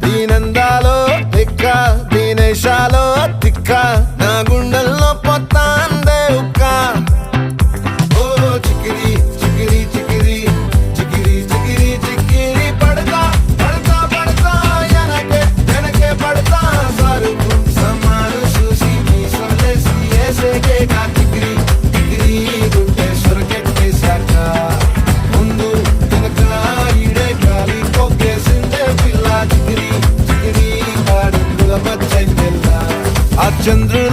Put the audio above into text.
దీనందాలో తిక్క దీనేశాలో తిక్క నా గుండెల్లో పొత్తాందే ఉక్క ఓ చికిరి చికిరి చికిరి చికిరి చికిరి చికిరి పడతా పడతా పడతా వెనకే వెనకే పడతా సరుకు సమాను చూసి మీ సొల్లేసి ఏసేకే కా చికిరి చికిరి గుండె సొరకెట్టేశాక ముందు వెనక ఈడే గాలి కొక్కేసిందే పిల్ల చికిరి చికిరి ఆడుగుల మచ్చై పిల్ల ఆ చంద్రుల